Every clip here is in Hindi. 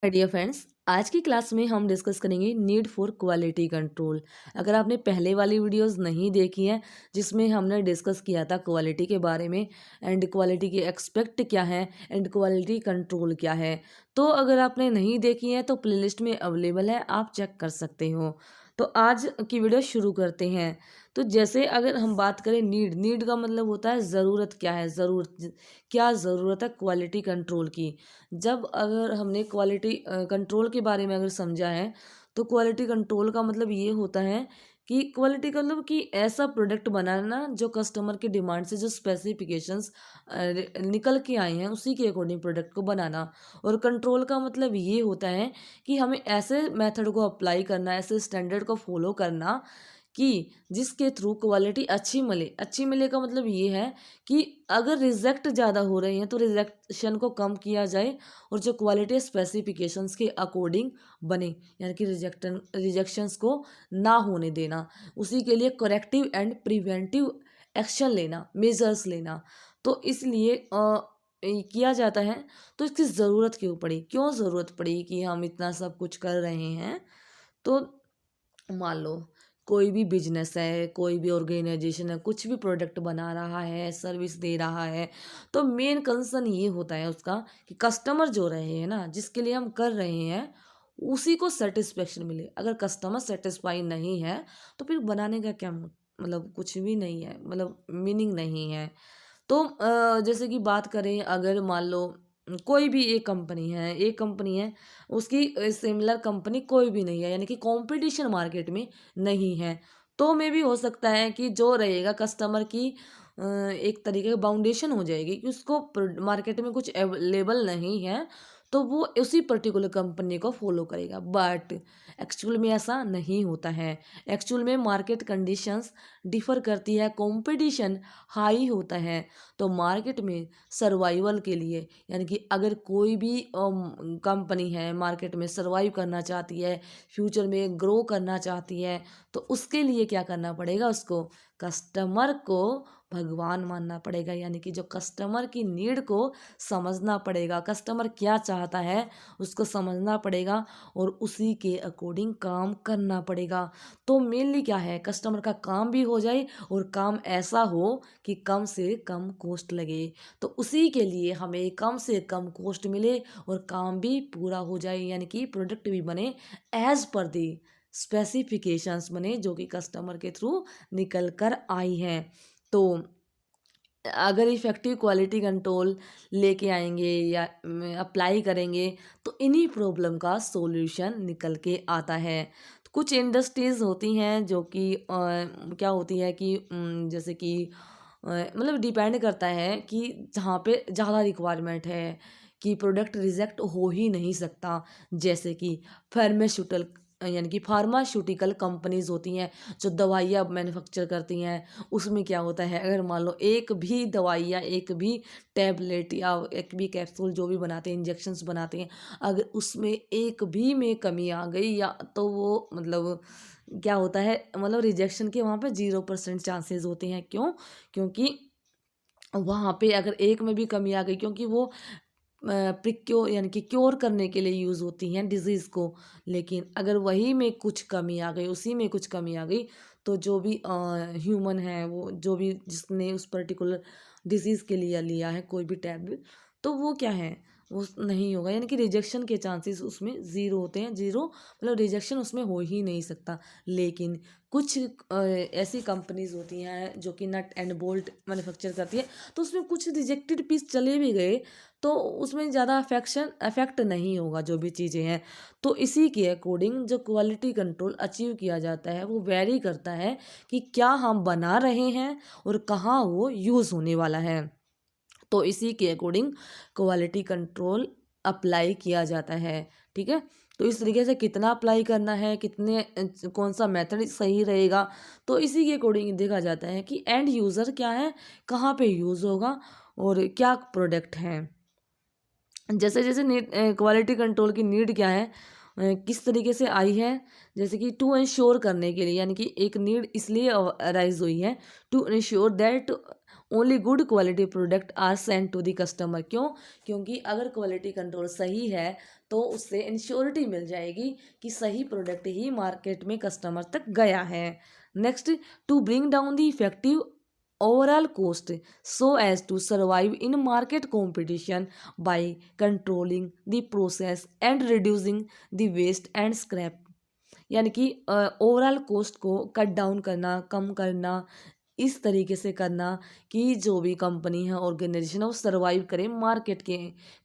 डियर फ्रेंड्स, आज की क्लास में हम डिस्कस करेंगे नीड फॉर क्वालिटी कंट्रोल। अगर आपने पहले वाली वीडियोस नहीं देखी हैं जिसमें हमने डिस्कस किया था क्वालिटी के बारे में एंड क्वालिटी के एक्सपेक्ट क्या है एंड क्वालिटी कंट्रोल क्या है, तो अगर आपने नहीं देखी है तो प्लेलिस्ट में अवेलेबल है, आप चेक कर सकते हो। तो आज की वीडियो शुरू करते हैं। तो जैसे अगर हम बात करें नीड का मतलब होता है ज़रूरत। क्या है ज़रूरत? क्या ज़रूरत है क्वालिटी कंट्रोल की? जब अगर हमने क्वालिटी कंट्रोल के बारे में अगर समझा है, तो क्वालिटी कंट्रोल का मतलब ये होता है कि क्वालिटी का मतलब कि ऐसा प्रोडक्ट बनाना जो कस्टमर की डिमांड से जो स्पेसिफिकेशंस निकल के आए हैं उसी के अकॉर्डिंग प्रोडक्ट को बनाना। और कंट्रोल का मतलब ये होता है कि हमें ऐसे मेथड को अप्लाई करना, ऐसे स्टैंडर्ड को फॉलो करना कि जिसके थ्रू क्वालिटी अच्छी मिले का मतलब ये है कि अगर रिजेक्ट ज़्यादा हो रहे हैं तो रिजेक्शन को कम किया जाए और जो क्वालिटी स्पेसिफिकेशंस के अकॉर्डिंग बने, यानी कि रिजेक्शंस को ना होने देना, उसी के लिए करेक्टिव एंड प्रिवेंटिव एक्शन लेना, मेजर्स लेना। तो इसलिए किया जाता है। तो इसकी ज़रूरत क्यों पड़ी, क्यों ज़रूरत पड़ी कि हम इतना सब कुछ कर रहे हैं? तो मान लो कोई भी बिजनेस है, कोई भी ऑर्गेनाइजेशन है, कुछ भी प्रोडक्ट बना रहा है, सर्विस दे रहा है, तो मेन कंसर्न ये होता है उसका कि कस्टमर जो रहे हैं ना, जिसके लिए हम कर रहे हैं, उसी को सेटिस्फेक्शन मिले। अगर कस्टमर सेटिस्फाई नहीं है तो फिर बनाने का क्या मतलब कुछ भी नहीं है, मतलब मीनिंग नहीं है। तो जैसे कि बात करें, अगर मान लो कोई भी एक कंपनी है, उसकी सिमिलर कंपनी कोई भी नहीं है, यानी कि कंपटीशन मार्केट में नहीं है, तो मे भी हो सकता है कि जो रहेगा कस्टमर की एक तरीके की बाउंडेशन हो जाएगी कि उसको मार्केट में कुछ अवेलेबल नहीं है, तो वो उसी पर्टिकुलर कंपनी को फॉलो करेगा। बट एक्चुअल में ऐसा नहीं होता है। एक्चुअल में मार्केट कंडीशंस डिफर करती है, कंपटीशन हाई होता है। तो मार्केट में सर्वाइवल के लिए, यानी कि अगर कोई भी कंपनी है मार्केट में सर्वाइव करना चाहती है, फ्यूचर में ग्रो करना चाहती है, तो उसके लिए क्या करना पड़ेगा? उसको कस्टमर को भगवान मानना पड़ेगा, यानी कि जो कस्टमर की नीड को समझना पड़ेगा, कस्टमर क्या चाहता है उसको समझना पड़ेगा और उसी के अकॉर्डिंग काम करना पड़ेगा। तो मेनली क्या है, कस्टमर का काम भी हो जाए और काम ऐसा हो कि कम से कम कॉस्ट लगे। तो उसी के लिए हमें कम से कम कॉस्ट मिले और काम भी पूरा हो जाए, यानी कि प्रोडक्ट भी बने एज पर दी स्पेसिफिकेशंस बने जो कि कस्टमर के थ्रू निकल कर आई हैं। तो अगर इफ़ेक्टिव क्वालिटी कंट्रोल लेके आएंगे या अप्लाई करेंगे तो इन्हीं प्रॉब्लम का सॉल्यूशन निकल के आता है। तो कुछ इंडस्ट्रीज़ होती हैं जो कि क्या होती है कि जैसे कि मतलब डिपेंड करता है कि जहाँ पे ज़्यादा रिक्वायरमेंट है कि प्रोडक्ट रिजेक्ट हो ही नहीं सकता। जैसे कि फार्मास्यूटिकल, यानी कि फार्मास्यूटिकल कंपनीज़ होती हैं जो दवाइयाँ मैन्युफैक्चर करती हैं। उसमें क्या होता है, अगर मान लो एक भी दवाई या एक भी टैबलेट या एक भी कैप्सूल जो भी बनाते हैं, इंजेक्शंस बनाते हैं, अगर उसमें एक भी में कमी आ गई या तो वो मतलब क्या होता है, मतलब रिजेक्शन के वहाँ पे 0% चांसेस होते हैं। क्यों? क्योंकि वहाँ पे अगर एक में भी कमी आ गई, क्योंकि वो प्रिक्योर यानी कि क्योर करने के लिए यूज़ होती हैं डिज़ीज़ को। लेकिन अगर वही में कुछ कमी आ गई, उसी में कुछ कमी आ गई, तो जो भी ह्यूमन है, वो जो भी जिसने उस पर्टिकुलर डिज़ीज़ के लिए लिया है कोई भी टैबलेट, तो वो क्या है, वो नहीं होगा, यानी कि रिजेक्शन के चांसेस उसमें ज़ीरो होते हैं। ज़ीरो मतलब रिजेक्शन उसमें हो ही नहीं सकता। लेकिन कुछ ऐसी कंपनीज़ होती हैं जो कि नट एंड बोल्ट मैन्युफैक्चर करती है, तो उसमें कुछ रिजेक्टेड पीस चले भी गए तो उसमें ज़्यादा अफेक्ट नहीं होगा जो भी चीज़ें हैं। तो इसी के अकॉर्डिंग जो क्वालिटी कंट्रोल अचीव किया जाता है वो वेरी करता है कि क्या हम बना रहे हैं और कहाँ वो यूज़ होने वाला है। तो इसी के अकॉर्डिंग क्वालिटी कंट्रोल अप्लाई किया जाता है। ठीक है? तो इस तरीके से कितना अप्लाई करना है, कितने कौन सा मेथड सही रहेगा, तो इसी के अकॉर्डिंग देखा जाता है कि एंड यूज़र क्या है, कहाँ पे यूज़ होगा और क्या प्रोडक्ट है। जैसे जैसे नीड क्वालिटी कंट्रोल की नीड क्या है, किस तरीके से आई है, जैसे कि टू इंश्योर करने के लिए, यानी कि एक नीड इसलिए अराइज हुई है to ensure that only good quality product are send to the customer. क्यों? क्योंकि अगर क्वालिटी कंट्रोल सही है तो उससे इंश्योरिटी मिल जाएगी कि सही प्रोडक्ट ही मार्केट में कस्टमर तक गया है। Next, to bring down the effective overall cost so as to survive in market competition by controlling the process and reducing the waste and scrap। यानी कि ओवरऑल कॉस्ट को कट डाउन करना, कम करना, इस तरीके से करना कि जो भी कंपनी है, ऑर्गेनाइजेशन है, वो सर्वाइव करे मार्केट के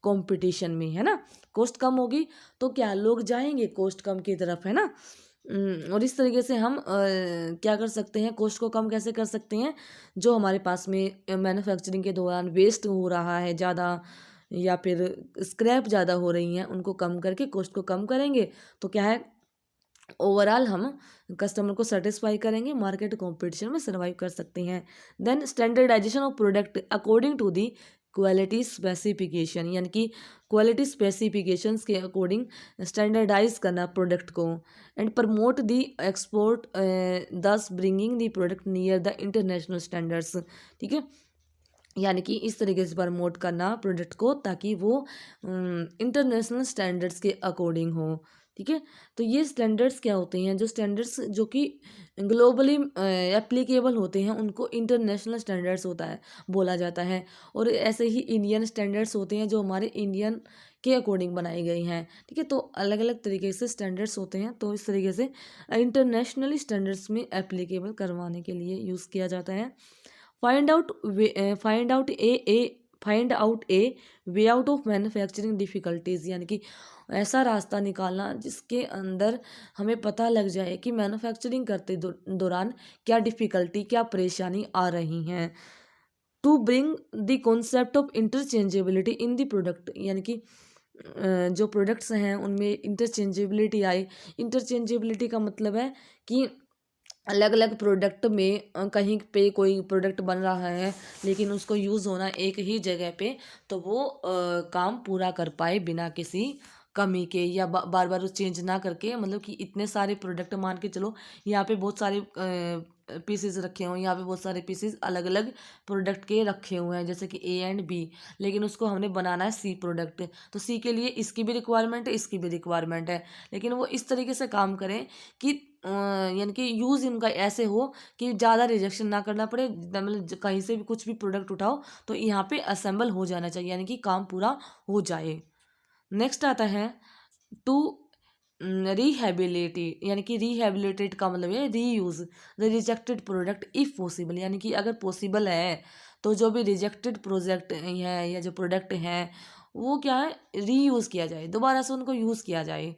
कंपटीशन में, है ना। कॉस्ट कम होगी तो क्या लोग जाएंगे कॉस्ट कम की तरफ, है ना। और इस तरीके से हम क्या कर सकते हैं, कॉस्ट को कम कैसे कर सकते हैं, जो हमारे पास में मैन्युफैक्चरिंग के दौरान वेस्ट हो रहा है ज़्यादा या फिर स्क्रैप ज़्यादा हो रही हैं, उनको कम करके कॉस्ट को कम करेंगे तो क्या है, ओवरऑल हम कस्टमर को सेटिस्फाई करेंगे, मार्केट कंपटीशन में सर्वाइव कर सकते हैं। Then standardization of product according to the quality specification, यानी कि क्वालिटी स्पेसिफिकेशंस के अकॉर्डिंग स्टैंडर्डाइज करना प्रोडक्ट को। And promote the export thus bringing the product near the international standards. ठीक है, यानी कि इस तरीके से प्रमोट करना प्रोडक्ट को ताकि वो इंटरनेशनल स्टैंडर्ड्स के अकॉर्डिंग हो। ठीक है, तो ये स्टैंडर्ड्स क्या होते हैं, जो स्टैंडर्ड्स जो कि ग्लोबली एप्लीकेबल होते हैं उनको इंटरनेशनल स्टैंडर्ड्स होता है, बोला जाता है। और ऐसे ही इंडियन स्टैंडर्ड्स होते हैं जो हमारे इंडियन के अकॉर्डिंग बनाई गई हैं। ठीक है, तो अलग अलग तरीके से स्टैंडर्ड्स होते हैं, तो इस तरीके से इंटरनेशनली स्टैंडर्ड्स में एप्लीकेबल करवाने के लिए यूज़ किया जाता है। Find out find out A way out of manufacturing difficulties, यानी कि ऐसा रास्ता निकालना जिसके अंदर हमें पता लग जाए कि मैन्युफैक्चरिंग करते दौरान क्या डिफ़िकल्टी, क्या परेशानी आ रही हैं। To bring the concept of interchangeability in the product, यानी कि जो प्रोडक्ट्स हैं उनमें इंटरचेंजेबिलिटी आए। इंटरचेंजेबिलिटी का मतलब है कि अलग अलग प्रोडक्ट में कहीं पे कोई प्रोडक्ट बन रहा है लेकिन उसको यूज़ होना एक ही जगह पे, तो वो काम पूरा कर पाए बिना किसी कमी के या बार बार चेंज ना करके। मतलब कि इतने सारे प्रोडक्ट मान के चलो, यहाँ पे बहुत सारे पीसेस रखे हुए हैं, यहाँ पे बहुत सारे पीसेस अलग अलग प्रोडक्ट के रखे हुए हैं, जैसे कि ए एंड बी, लेकिन उसको हमने बनाना है सी प्रोडक्ट, तो सी के लिए इसकी भी रिक्वायरमेंट है, इसकी भी रिक्वायरमेंट है, लेकिन वो इस तरीके से काम करें कि यानी कि यूज़ इनका ऐसे हो कि ज़्यादा रिजेक्शन ना करना पड़े। मतलब कहीं से भी कुछ भी प्रोडक्ट उठाओ तो यहाँ पे असेंबल हो जाना चाहिए, यानी कि काम पूरा हो जाए। नेक्स्ट आता है टू रिहेबिलिटी, यानी कि रिहेबिलिटेट का मतलब है reuse the rejected product if possible, यानी कि अगर पॉसिबल है तो जो भी रिजेक्टेड प्रोजेक्ट है या जो प्रोडक्ट हैं वो क्या है, रीयूज़ किया जाए, दोबारा से उनको यूज़ किया जाए।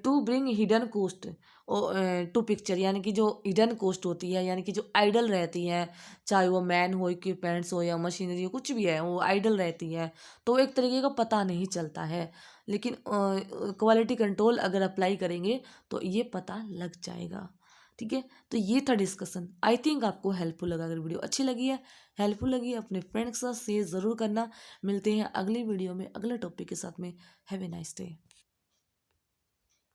To bring hidden cost to picture, यानी कि जो हिडन कोस्ट होती है, यानी कि जो आइडल रहती है, चाहे वो मैन हो, इक्विपमेंट्स हो या मशीनरी हो, कुछ भी है, वो आइडल रहती है तो एक तरीके का पता नहीं चलता है। लेकिन क्वालिटी कंट्रोल अगर अप्लाई करेंगे तो ये पता लग जाएगा। ठीक है, तो ये था डिस्कशन। आई थिंक आपको हेल्पफुल लगा। अगर वीडियो अच्छी लगी है, हेल्पफुल लगी है, अपने फ्रेंड्स के साथ शेयर ज़रूर करना। मिलते हैं अगली वीडियो में अगले टॉपिक के साथ में। Have a nice day.